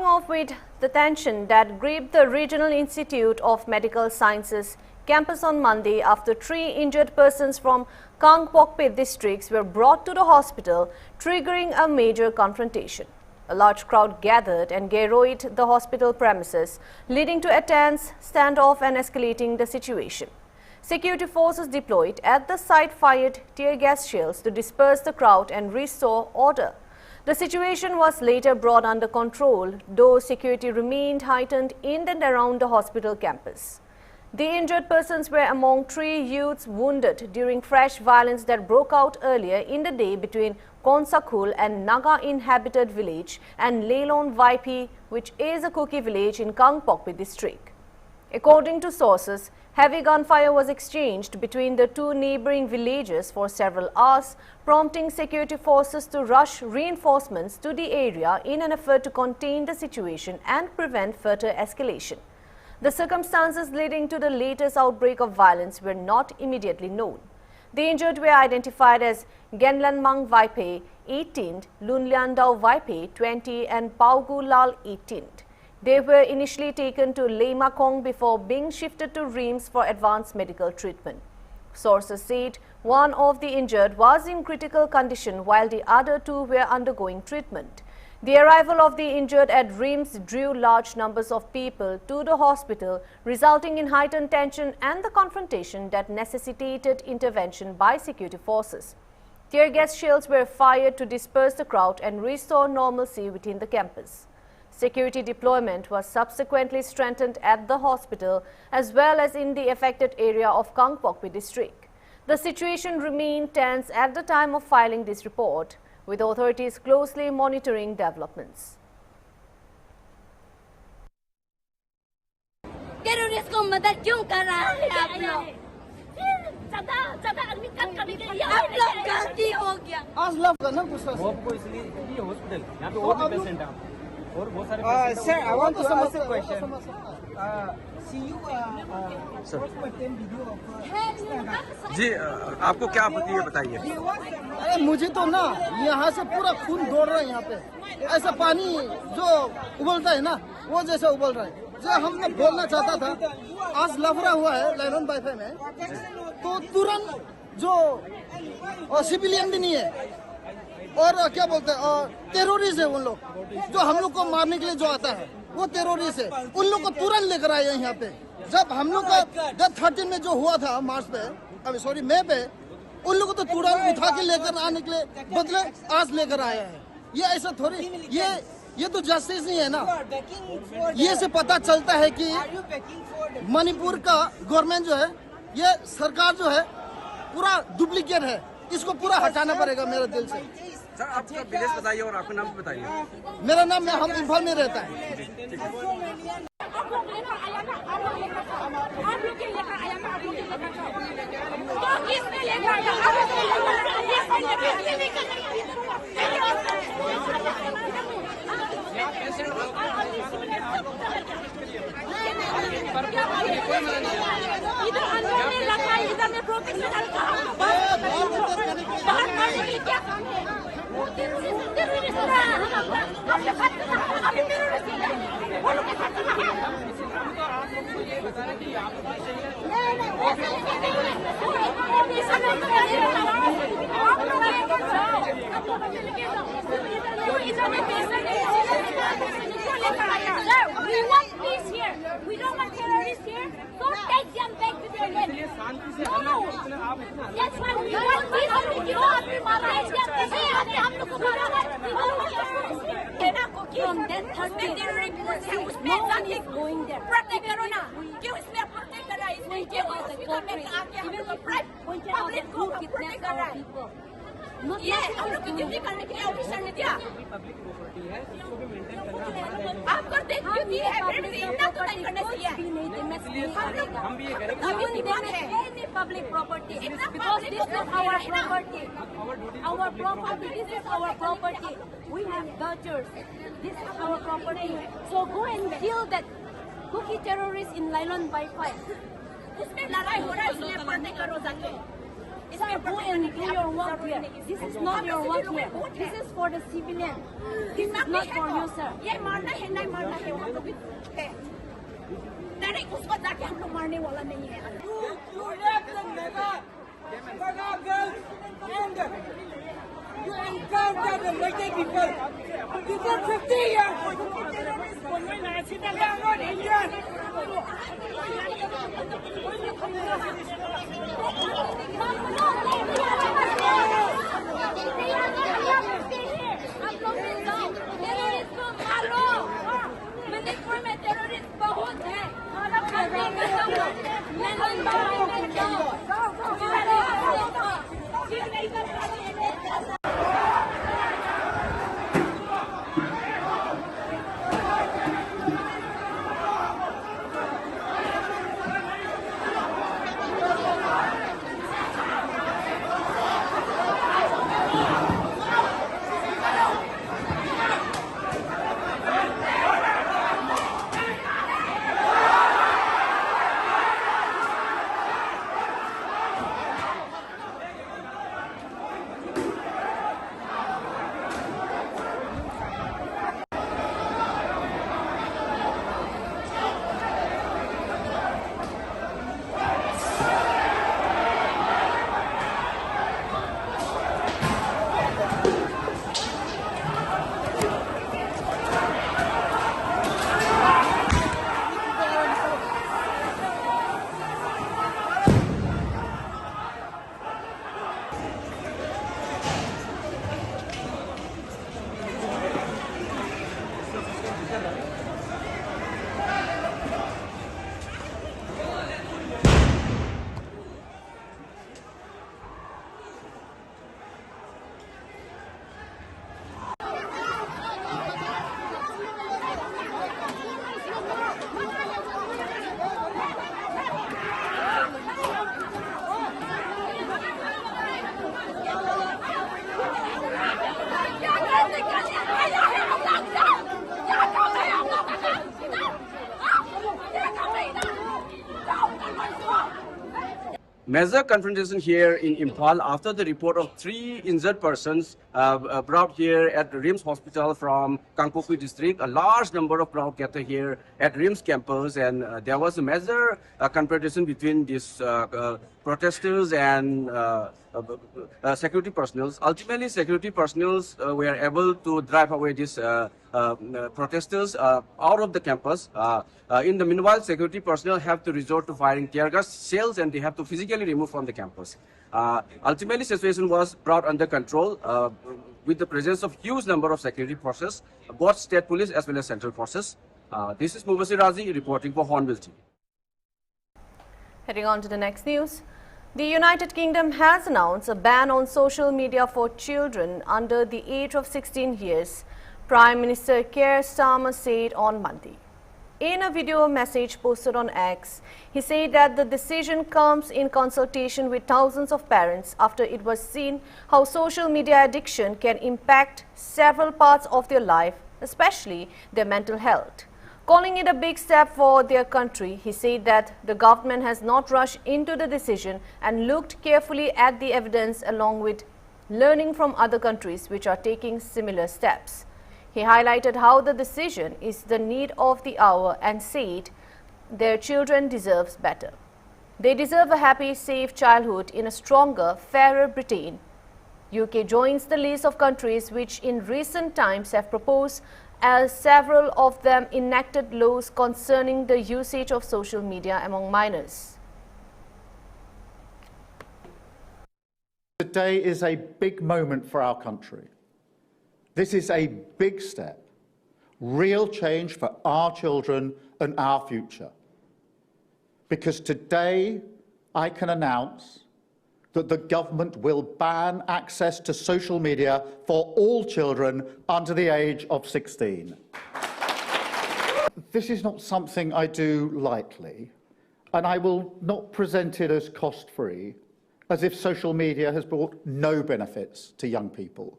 Starting off with the tension that gripped the Regional Institute of Medical Sciences campus on Monday after 3 injured persons from Kangpokpe districts were brought to the hospital, triggering a major confrontation. A large crowd gathered and garroted the hospital premises, leading to a tense standoff and escalating the situation. Security forces deployed at the site fired tear gas shells to disperse the crowd and restore order. The situation was later brought under control, though security remained heightened in and around the hospital campus. The injured persons were among 3 youths wounded during fresh violence that broke out earlier in the day between Konsakul and Naga-inhabited village and Leilon Vaipi, which is a Kuki village in Kangpokpe district. According to sources, heavy gunfire was exchanged between the 2 neighboring villages for several hours, prompting security forces to rush reinforcements to the area in an effort to contain the situation and prevent further escalation. The circumstances leading to the latest outbreak of violence were not immediately known. The injured were identified as Genlanmang Vaipe, 18, Lunliandao Vaipe, 20, and Paugu Lal, 18. They were initially taken to Leimakong before being shifted to Reims for advanced medical treatment. Sources said one of the injured was in critical condition while the other 2 were undergoing treatment. The arrival of the injured at Reims drew large numbers of people to the hospital, resulting in heightened tension and the confrontation that necessitated intervention by security forces. Tear gas shells were fired to disperse the crowd and restore normalcy within the campus. Security deployment was subsequently strengthened at the hospital as well as in the affected area of Kangpokpe district. The situation remained tense at the time of filing this report, with authorities closely monitoring developments. Terrorist को मदद क्यों कर रहा है आप लोग? आप लोग गलती हो गया। आज लव करना दूसरा वो आपको इसलिए ये हॉस्पिटल यहाँ पे और भी पेशेंट हैं और बहुत सारे Sir, I want to ask a question. See you जी आपको क्या आपत्ति है बताइए। अरे मुझे तो ना यहाँ से पूरा खून दौड़ रहा है यहाँ पे। ऐसा पानी जो उबलता है ना वो जैसा उबल रहा है। जो हमने बोलना चाहता था, आज लफड़ा हुआ है लैलन वाईफाई में, तो तुरंत जो सिविलियन भी नहीं है और क्या बोलते हैं टेररिस्ट है उन लोग जो हम लोग को मारने के लिए जो आता है वो टेररिस्ट है। उन लोग को तुरंत लेकर आए यहाँ पे। जब हम लोग का डेथ 13 में जो हुआ था मार्च पे, मई पे, उन लोगों को तो तुरंत उठा के लेकर आने के लिए बदले आज लेकर आया है। ये ऐसा थोड़ी, ये तो जस्टिस नहीं है ना। ये से पता चलता है कि मणिपुर का गवर्नमेंट जो है, ये सरकार जो है पूरा डुप्लीकेट है। इसको पूरा हटाना पड़ेगा मेरे दिल से। सर आपका विलेज बताइए और आपका नाम बताइए। मेरा नाम हम इम्फाल में रहता है। इधर अंदर में रखा है, इधर में प्रोटेक्शन रखा है। बाहर करने के लिए क्या काम है? टेररिस्ट अभी टेररिस्ट वो लोग के साथ we want peace here. We don't want terrorists here. Don't take them back to their land. No. That's why we want peace. From that 13, no one is going there. Protect Corona. क्यों इसमें protect कर रहा है? इसमें क्यों hospital में आके हम लोग पब्लिक को protect कर रहा है? ये हम लोग की ड्यूटी करने के लिए ऑफिसर ने दिया। आप करते ड्यूटी है, इतना तो नहीं करना चाहिए। हम भी ये करेंगे public property because this is our property. Our property. This is our property. We have vultures. This is our property. So go and kill that cookie terrorist in Leilon by 5. उसमें लड़ाई हो रहा है, इसलिए पढ़ने करो जाके। Sir, go and do your work here. This is not your work here. This is for the civilian. This is not for you, sir. ये मारना है नहीं मारना है वो लोग है डायरेक्ट उसको जाके हम लोग मारने वाला नहीं है You let them mega girls anger. You encounter the naked people. Before 50 years, they are not Indian. Major confrontation here in Imphal after the report of 3 injured persons brought here at RIMS hospital from Kangpokpi district. A large number of crowd gathered here at RIMS campus, and there was a major confrontation between these protesters and security personnel. Ultimately, security personnel were able to drive away these protesters out of the campus. In the meanwhile, security personnel have to resort to firing tear gas shells, and they have to physically remove from the campus. Ultimately, situation was brought under control with the presence of huge number of security forces, both state police as well as central forces. This is Mubasir Razi reporting for Hornbill TV. Heading on to the next news. The United Kingdom has announced a ban on social media for children under the age of 16 years. Prime Minister Keir Starmer said on Monday. In a video message posted on X, he said that the decision comes in consultation with thousands of parents after it was seen how social media addiction can impact several parts of their life, especially their mental health. Calling it a big step for their country, he said that the government has not rushed into the decision and looked carefully at the evidence along with learning from other countries which are taking similar steps. He highlighted how the decision is the need of the hour and said their children deserve better. They deserve a happy, safe childhood in a stronger, fairer Britain. UK joins the list of countries which in recent times have proposed, as several of them enacted laws concerning the usage of social media among minors. Today is a big moment for our country. This is a big step, real change for our children and our future. Because today I can announce that the government will ban access to social media for all children under the age of 16. This is not something I do lightly, and I will not present it as cost-free, as if social media has brought no benefits to young people,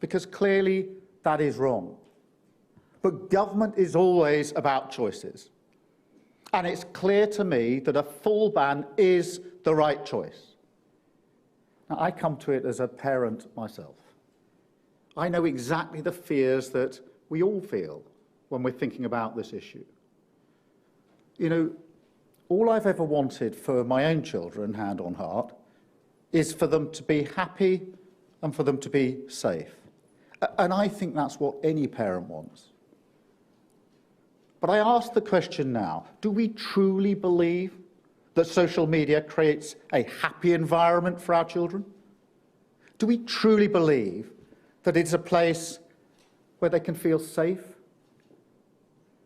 because clearly that is wrong. But government is always about choices, and it's clear to me that a full ban is the right choice. Now, I come to it as a parent myself. I know exactly the fears that we all feel when we're thinking about this issue. You know, all I've ever wanted for my own children, hand on heart, is for them to be happy and for them to be safe. And I think that's what any parent wants. But I ask the question now, do we truly believe that social media creates a happy environment for our children? Do we truly believe that it's a place where they can feel safe?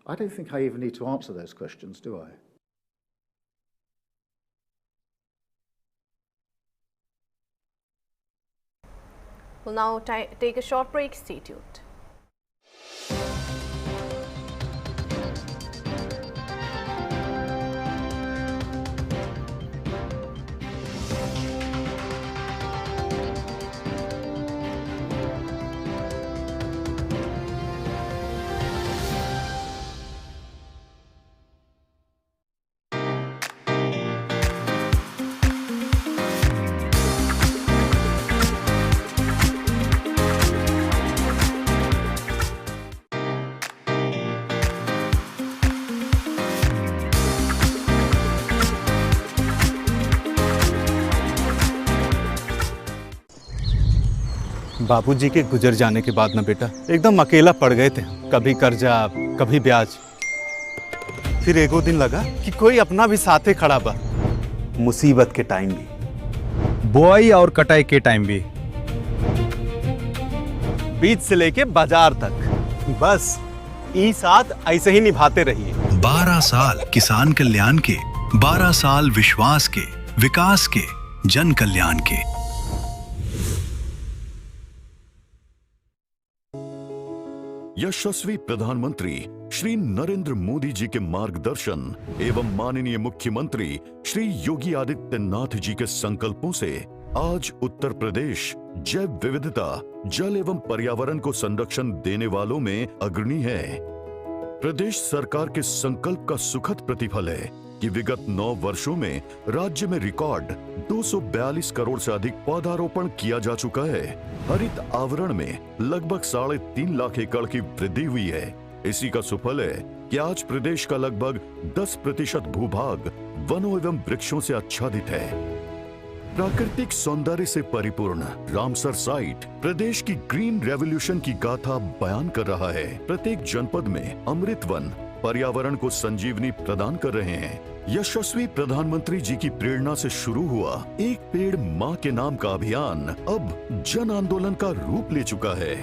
I don't think I even need to answer those questions, do I? We'll now take a short break. Stay tuned. बाबूजी के गुजर जाने के बाद ना बेटा एकदम अकेला पड़ गए थे। कभी कर्जा कभी ब्याज। फिर एगो दिन लगा कि कोई अपना भी साथे खड़ा बा। मुसीबत के टाइम भी, बुआई और कटाई के टाइम भी, बीज से लेके बाजार तक, बस ई साथ ऐसे ही निभाते रहिए। 12 साल किसान कल्याण के, 12 साल विश्वास के, विकास के, जन कल्याण के। यशस्वी प्रधानमंत्री श्री नरेंद्र मोदी जी के मार्गदर्शन एवं माननीय मुख्यमंत्री श्री योगी आदित्यनाथ जी के संकल्पों से आज उत्तर प्रदेश जैव विविधता, जल एवं पर्यावरण को संरक्षण देने वालों में अग्रणी है। प्रदेश सरकार के संकल्प का सुखद प्रतिफल है कि विगत 9 वर्षों में राज्य में रिकॉर्ड 242 करोड़ से अधिक पौधारोपण किया जा चुका है। हरित आवरण में लगभग 3.5 लाख एकड़ की वृद्धि हुई है। इसी का सुफल है कि आज प्रदेश का लगभग 10% भूभाग वनों एवं वृक्षों से आच्छादित है। प्राकृतिक सौंदर्य से परिपूर्ण रामसर साइट प्रदेश की ग्रीन रेवोल्यूशन की गाथा बयान कर रहा है। प्रत्येक जनपद में अमृत वन पर्यावरण को संजीवनी प्रदान कर रहे हैं। यशस्वी प्रधानमंत्री जी की प्रेरणा से शुरू हुआ एक पेड़ मां के नाम का अभियान अब जन आंदोलन का रूप ले चुका है।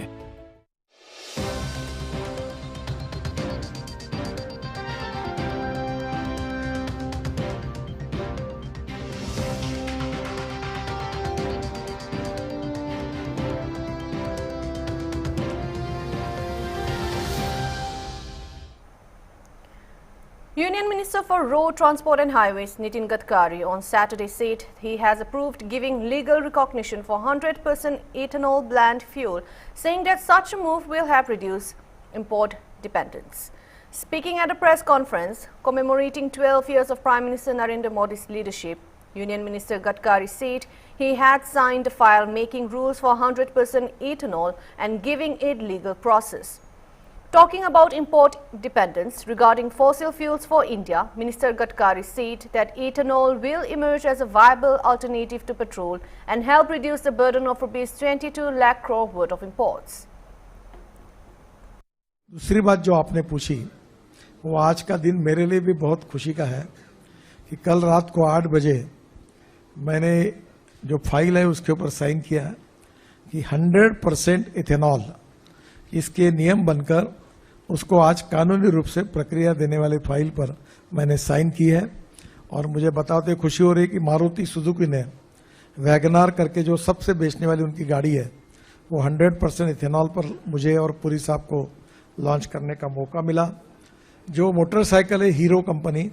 Union Minister for Road Transport and Highways Nitin Gadkari on Saturday said he has approved giving legal recognition for 100% ethanol blend fuel, saying that such a move will help reduce import dependence. Speaking at a press conference commemorating 12 years of Prime Minister Narendra Modi's leadership, Union Minister Gadkari said he had signed a file making rules for 100% ethanol and giving it legal process. Talking about import dependence regarding fossil fuels for India, Minister Gadkari said that ethanol will emerge as a viable alternative to petrol and help reduce the burden of ₹22 lakh crore worth of imports. दूसरी बात जो आपने पूछी वो आज का दिन मेरे लिए भी बहुत खुशी का है कि कल रात को 8 बजे मैंने जो फाइल है उसके ऊपर साइन किया कि 100% इथेनॉल इसके नियम बनकर उसको आज कानूनी रूप से प्रक्रिया देने वाले फाइल पर मैंने साइन की है। और मुझे बताते खुशी हो रही है कि मारुति सुजुकी ने वैगनार करके जो सबसे बेचने वाली उनकी गाड़ी है वो 100% इथेनॉल पर मुझे और पुरी साहब को लॉन्च करने का मौका मिला। जो मोटरसाइकिल है हीरो कंपनी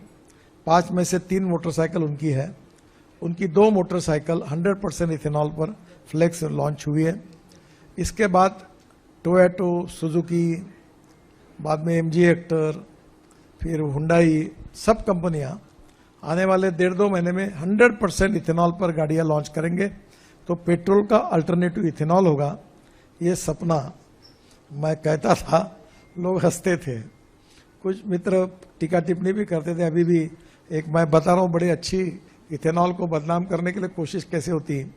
5 में से 3 मोटरसाइकिल उनकी है, उनकी 2 मोटरसाइकिल 100% इथेनॉल पर फ्लेक्स लॉन्च हुई है। इसके बाद टोयोटो, सुजुकी, बाद में MG हेक्टर, फिर हुंडई, सब कंपनियां आने वाले 1.5-2 महीने में 100% इथेनॉल पर गाड़ियां लॉन्च करेंगे। तो पेट्रोल का अल्टरनेटिव इथेनॉल होगा, ये सपना मैं कहता था, लोग हंसते थे, कुछ मित्र टीका टिप्पणी भी करते थे। अभी भी एक मैं बता रहा हूँ, बड़ी अच्छी इथेनॉल को बदनाम करने के लिए कोशिश कैसे होती है।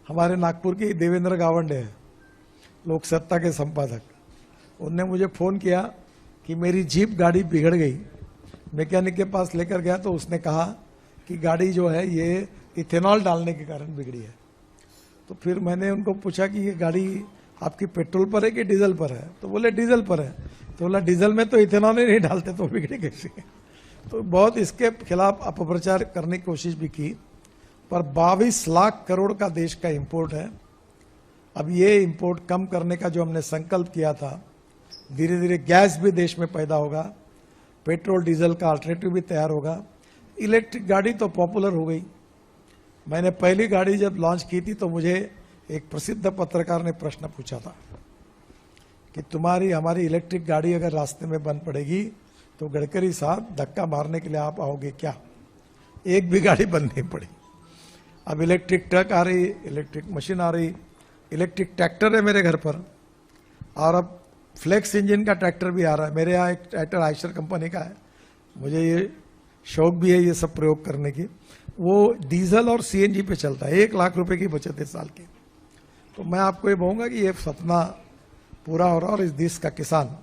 हमारे नागपुर की देवेंद्र गावंडे है, लोक सत्ता के संपादक, उनने मुझे फ़ोन किया कि मेरी जीप गाड़ी बिगड़ गई, मैकेनिक के पास लेकर गया तो उसने कहा कि गाड़ी जो है ये इथेनॉल डालने के कारण बिगड़ी है। तो फिर मैंने उनको पूछा कि ये गाड़ी आपकी पेट्रोल पर है कि डीजल पर है, तो बोले डीजल पर है। तो बोला डीजल में तो इथेनॉल ही नहीं डालते, तो बिगड़ी कैसे। तो बहुत इसके खिलाफ अपप्रचार करने की कोशिश भी की, पर 22 लाख करोड़ का देश का इंपोर्ट है। अब ये इंपोर्ट कम करने का जो हमने संकल्प किया था, धीरे धीरे गैस भी देश में पैदा होगा, पेट्रोल डीजल का अल्टरनेटिव भी तैयार होगा। इलेक्ट्रिक गाड़ी तो पॉपुलर हो गई। मैंने पहली गाड़ी जब लॉन्च की थी तो मुझे एक प्रसिद्ध पत्रकार ने प्रश्न पूछा था कि तुम्हारी हमारी इलेक्ट्रिक गाड़ी अगर रास्ते में बंद पड़ेगी तो गडकरी साहब धक्का मारने के लिए आप आओगे क्या? एक भी गाड़ी बंद नहीं पड़ी। अब इलेक्ट्रिक ट्रक आ रही, इलेक्ट्रिक मशीन आ रही, इलेक्ट्रिक ट्रैक्टर है मेरे घर पर, और अब फ्लेक्स इंजन का ट्रैक्टर भी आ रहा है। मेरे यहाँ एक ट्रैक्टर आयशर कंपनी का है, मुझे ये शौक भी है ये सब प्रयोग करने की। वो डीजल और सीएनजी पे चलता है, 1 लाख रुपए की बचत है साल की। तो मैं आपको ये कहूँगा कि ये सपना पूरा हो रहा है और इस देश का किसान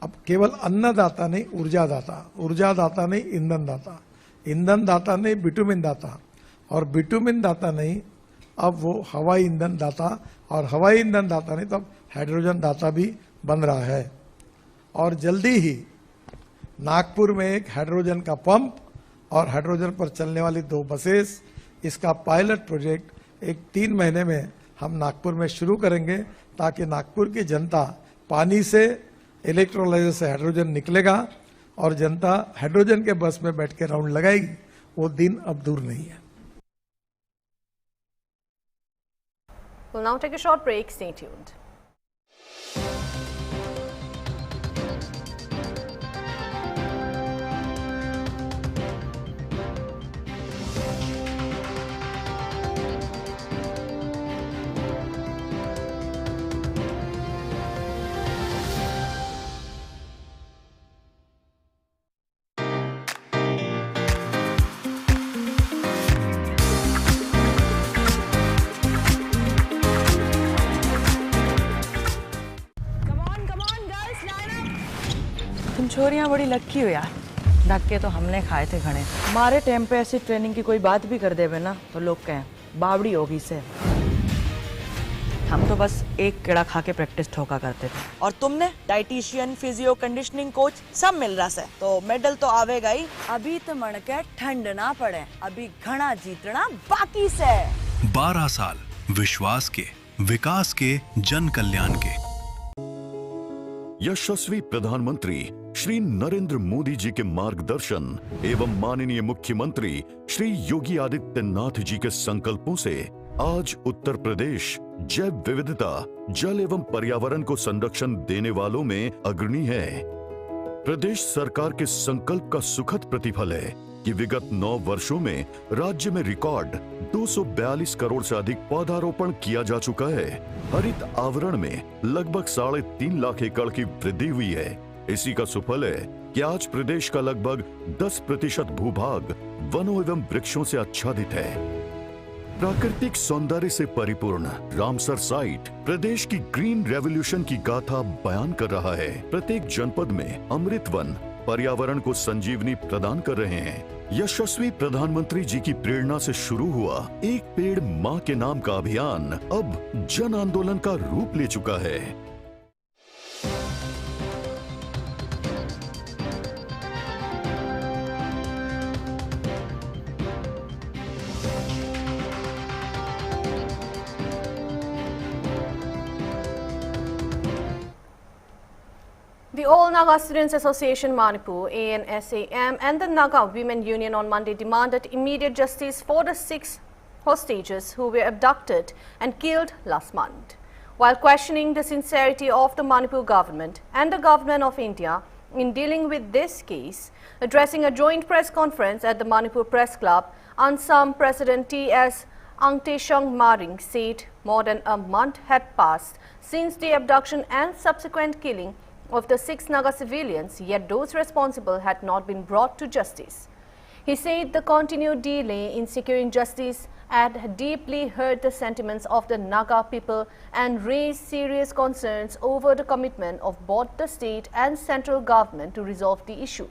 अब केवल अन्नदाता नहीं, ऊर्जा दाता नहीं, ईंधन दाता नहीं, बिटुमिन दाता, और बिटुमिन दाता नहीं, अब वो हवाई ईंधन दाता, और हवाई ईंधन दाता नहीं तो अब हाइड्रोजन दाता भी बन रहा है। और जल्दी ही नागपुर में एक हाइड्रोजन का पंप और हाइड्रोजन पर चलने वाली 2 बसेस, इसका पायलट प्रोजेक्ट एक 3 महीने में हम नागपुर में शुरू करेंगे, ताकि नागपुर की जनता पानी से, इलेक्ट्रोलाइजर से हाइड्रोजन निकलेगा और जनता हाइड्रोजन के बस में बैठ के राउंड लगाएगी। वो दिन अब दूर नहीं है। We'll now take a short break. Stay tuned. तुम छोरियां बड़ी लक्की हो यार, धक्के तो हमने खाए थे घने। हमारे टाइम पे ऐसी ट्रेनिंग की कोई बात भी कर देवे ना तो लोग कहें बावड़ी होगी से। हम तो बस एक कीड़ा खा के प्रैक्टिस ठोका करते थे, और तुमने डाइटिशियन, फिजियो, कंडीशनिंग कोच सब मिल रहा से, तो मेडल तो आवेगा ही। अभी तो मन के ठंड ना पड़े, अभी घना जीतना बाकी से। 12 साल विश्वास के, विकास के, जन कल्याण के। यशस्वी प्रधानमंत्री श्री नरेंद्र मोदी जी के मार्गदर्शन एवं माननीय मुख्यमंत्री श्री योगी आदित्यनाथ जी के संकल्पों से आज उत्तर प्रदेश जैव विविधता, जल एवं पर्यावरण को संरक्षण देने वालों में अग्रणी है। प्रदेश सरकार के संकल्प का सुखद प्रतिफल है कि विगत 9 वर्षों में राज्य में रिकॉर्ड 242 करोड़ से अधिक पौधारोपण किया जा चुका है। हरित आवरण में लगभग 3.5 लाख एकड़ की वृद्धि हुई है। इसी का सुफल है कि आज प्रदेश का लगभग 10% भूभाग वनों एवं वृक्षों से आच्छादित है। प्राकृतिक सौंदर्य से परिपूर्ण रामसर साइट प्रदेश की ग्रीन रेवोल्यूशन की गाथा बयान कर रहा है। प्रत्येक जनपद में अमृत वन पर्यावरण को संजीवनी प्रदान कर रहे हैं। यशस्वी प्रधानमंत्री जी की प्रेरणा से शुरू हुआ एक पेड़ माँ के नाम का अभियान अब जन आंदोलन का रूप ले चुका है। The All Naga Students Association Manipur, ANSAM, and the Naga Women Union on Monday demanded immediate justice for the 6 hostages who were abducted and killed last month. While questioning the sincerity of the Manipur government and the government of India in dealing with this case, addressing a joint press conference at the Manipur Press Club, ANSAM President T.S. Angteshong Maring said more than a month had passed since the abduction and subsequent killing of the 6 Naga civilians, yet those responsible had not been brought to justice. He said the continued delay in securing justice had deeply hurt the sentiments of the Naga people and raised serious concerns over the commitment of both the state and central government to resolve the issue.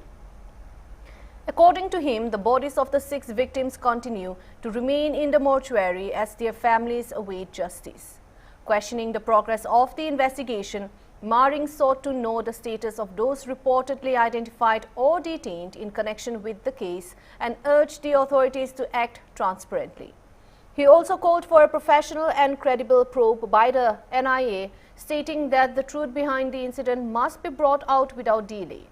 According to him, the bodies of the 6 victims continue to remain in the mortuary as their families await justice. Questioning the progress of the investigation, Maring sought to know the status of those reportedly identified or detained in connection with the case and urged the authorities to act transparently. He also called for a professional and credible probe by the NIA, stating that the truth behind the incident must be brought out without delay.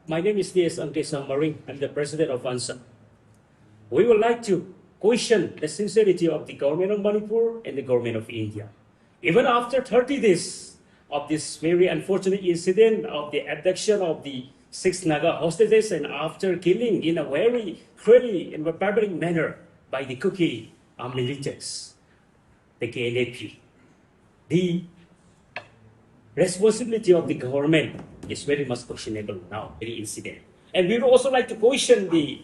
My name is D.S. Angteshong Maring. I'm the president of ANSA. We would like to question the sincerity of the government of Manipur and the government of India. Even after 30 days of this very unfortunate incident of the abduction of the 6 Naga hostages and after killing in a very cruelly and barbaric manner by the Kuki militants, the KNAP, the responsibility of the government is very much questionable now, very incident. And we would also like to question the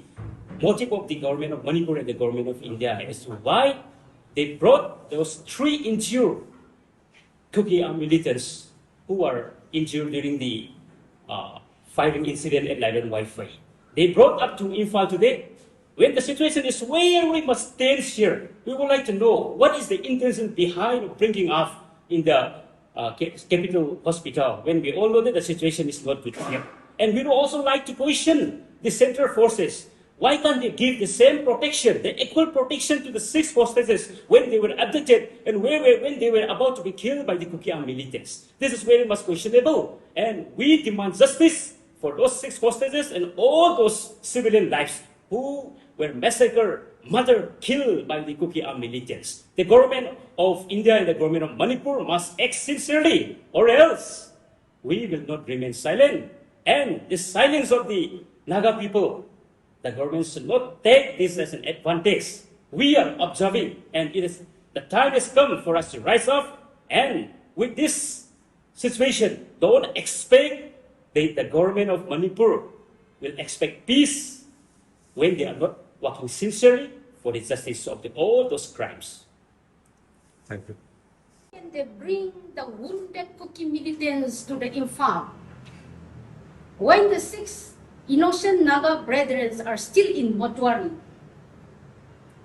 motive of the government of Manipur and the government of India as to why they brought those 3 injured Kuki militants who were injured during the firing incident at Lion Wi-Fi. They brought up to Imphal today. When the situation is very much tense here, we would like to know what is the intention behind bringing up in the capital hospital when we all know that the situation is not good here. And we would also like to question the central forces. Why can't they give the same protection, the equal protection to the 6 hostages when they were abducted and when they were about to be killed by the Kuki militants? This is very much questionable, and we demand justice for those 6 hostages and all those civilian lives who were massacred, murdered, killed by the Kuki militants. The government of India and the government of Manipur must act sincerely, or else we will not remain silent. And the silence of the Naga people, the government should not take this as an advantage. We are observing, and the time has come for us to rise up. And with this situation, don't expect the government of Manipur will expect peace when they are not working sincerely for the justice of all those crimes. Thank you. And they bring the wounded Kuki militants to the Imphal. When the 6 innocent Naga brethren are still in mortuary,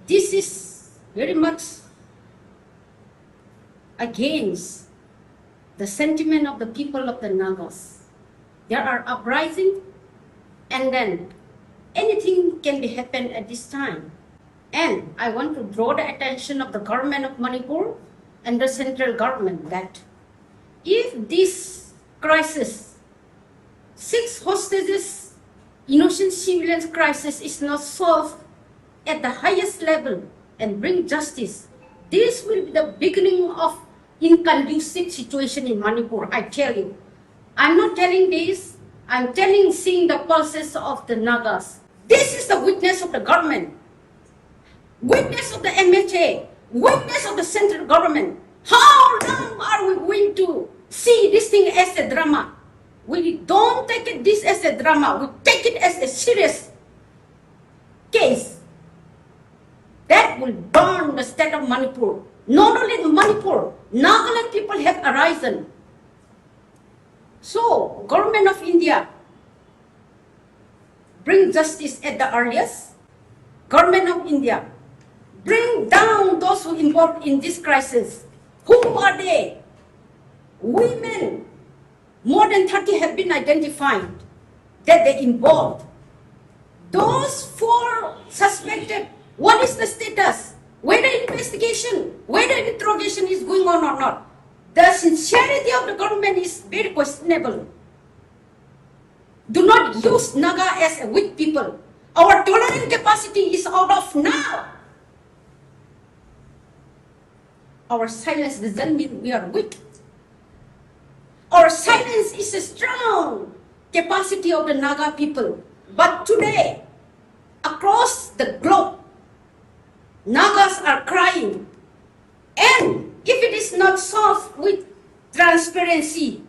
this is very much against the sentiment of the people of the Nagas. There are uprising, and then anything can be happen at this time. And I want to draw the attention of the government of Manipur and the central government that if this crisis, 6 hostages, innocent civilians crisis is not solved at the highest level and bring justice, this will be the beginning of inconducive situation in Manipur, I tell you. I'm not telling this, I'm seeing the pulses of the Nagas. This is the witness of the government, witness of the MHA, witness of the central government. How long are we going to see this thing as a drama? We don't take this as a drama, we take it as a serious case that will burn the state of Manipur. Not only in Manipur, Nagaland people have arisen. So, government of India, bring justice at the earliest. Government of India, bring down those who involved in this crisis. Who are they? Women, more than 30 have been identified that they involved. Those 4 suspected, what is the status? Whether investigation, whether interrogation is going on or not. The sincerity of the government is very questionable. Do not use Naga as a weak people. Our tolerant capacity is out of now. Our silence doesn't mean we are weak. Our silence is a strong capacity of the Naga people. But today, across the globe. Nagas are crying. And if it is not solved with transparency,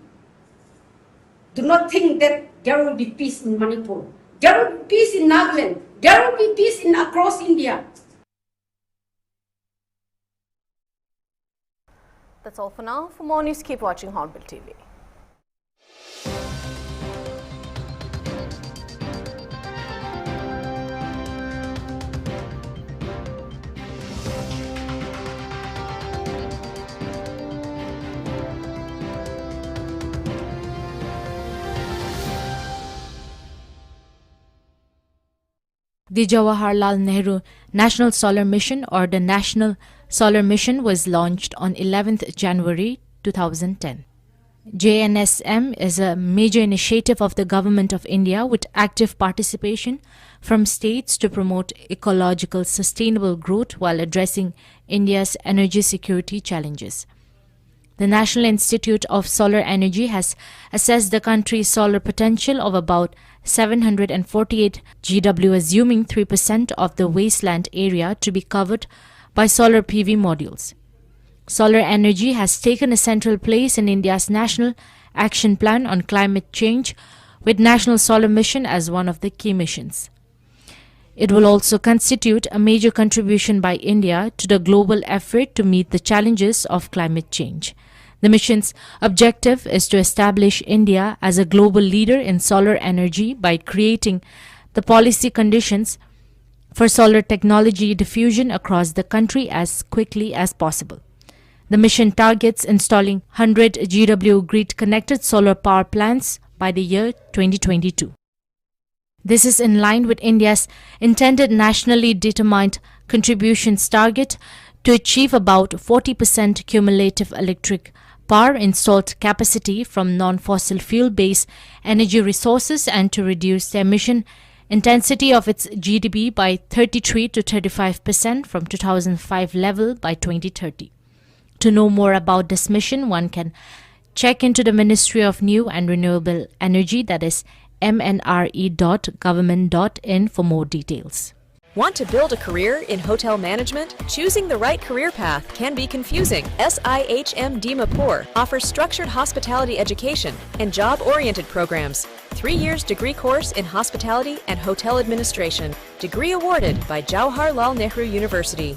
do not think that there will be peace in Manipur. There will be peace in Nagaland. There will be peace across India. That's all for now. For more news, keep watching Hornbill TV. The Jawaharlal Nehru National Solar Mission, or the National Solar Mission, was launched on 11th January 2010. JNSM is a major initiative of the Government of India with active participation from states to promote ecological sustainable growth while addressing India's energy security challenges. The National Institute of Solar Energy has assessed the country's solar potential of about 748 GW, assuming 3% of the wasteland area to be covered by solar PV modules. Solar energy has taken a central place in India's National Action Plan on Climate Change, with National Solar Mission as one of the key missions. It will also constitute a major contribution by India to the global effort to meet the challenges of climate change. The mission's objective is to establish India as a global leader in solar energy by creating the policy conditions for solar technology diffusion across the country as quickly as possible. The mission targets installing 100 GW grid-connected solar power plants by the year 2022. This is in line with India's intended nationally determined contributions target to achieve about 40% cumulative electric power installed capacity from non-fossil fuel-based energy resources and to reduce the emission intensity of its GDP by 33 to 35% from 2005 level by 2030. To know more about this mission, one can check into the Ministry of New and Renewable Energy, that is mnre.government.in, for more details. Want to build a career in hotel management? Choosing the right career path can be confusing. SIHM Dimapur offers structured hospitality education and job-oriented programs. 3 years degree course in hospitality and hotel administration. Degree awarded by Jawaharlal Nehru University.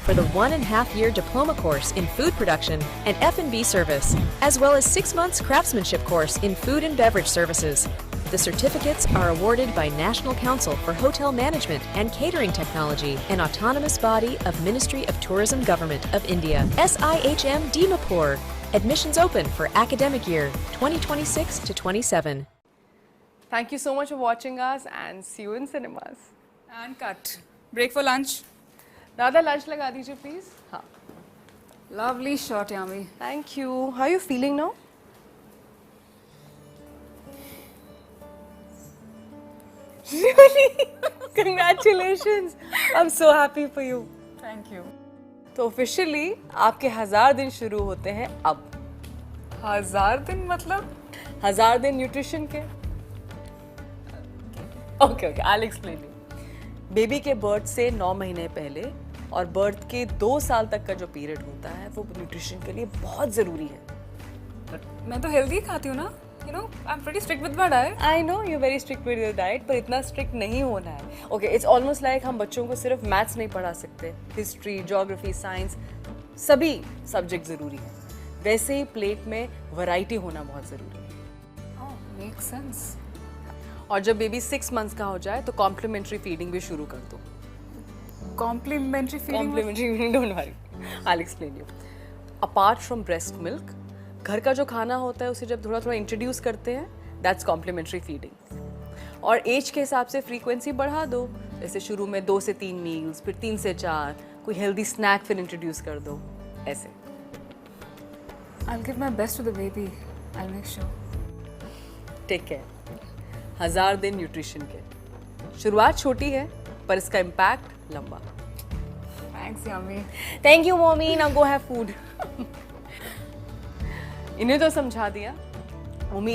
For the 1.5-year diploma course in food production and F&B service, as well as 6 months craftsmanship course in food and beverage services. The certificates are awarded by National Council for Hotel Management and Catering Technology, an autonomous body of Ministry of Tourism Government of India. SIHM Dimapur. Admissions open for academic year 2026 to 27. Thank you so much for watching us and see you in cinemas. And cut. Break for lunch. Dada, lunch laga dijiye please. हाँ. Lovely shot, Yami. Thank you. How are you feeling now? Really? Congratulations. I'm so happy for you. Thank you. तो officially आपके 1000 दिन शुरू होते हैं अब. 1000 दिन मतलब? 1000 दिन न्यूट्रिशन के. Okay, I'll explain you. Baby के बर्थ से 9 महीने पहले और बर्थ के 2 साल तक का जो पीरियड होता है वो न्यूट्रिशन के लिए बहुत ज़रूरी है. मैं तो हेल्दी खाती हूँ ना. You know, I'm pretty strict with my diet. I know you're very strict with your diet, पर इतना strict नहीं होना है. Okay, it's almost like हम बच्चों को सिर्फ मैथ्स नहीं पढ़ा सकते. History, geography, science, सभी सब्जेक्ट ज़रूरी है. वैसे ही प्लेट में वैरायटी होना बहुत ज़रूरी है. Oh, makes sense. और जब बेबी 6 मंथ्स का हो जाए तो कॉम्प्लीमेंट्री फीडिंग भी शुरू कर दो. Complimentary feeding? Complimentary feeding, don't worry. I'll explain you. Apart from breast milk, घर का जो खाना होता है उसे जब थोड़ा थोड़ा इंट्रोड्यूस करते हैं, दैट्स कॉम्प्लीमेंट्री फीडिंग. और एज के हिसाब से फ्रीक्वेंसी बढ़ा दो. जैसे शुरू में 2 से 3 मील्स, फिर 3 से 4, कोई हेल्दी स्नैक फिर इंट्रोड्यूस कर दो. ऐसे. I'll give my best to the baby. I'll make sure. Take care. 1000 दिन न्यूट्रिशन के. शुरुआत छोटी है पर इसका इम्पैक्ट लंबा. Thanks, Yummy. Thank you, mommy. Now go have food. इन्हें तो समझा दिया. उम्मीद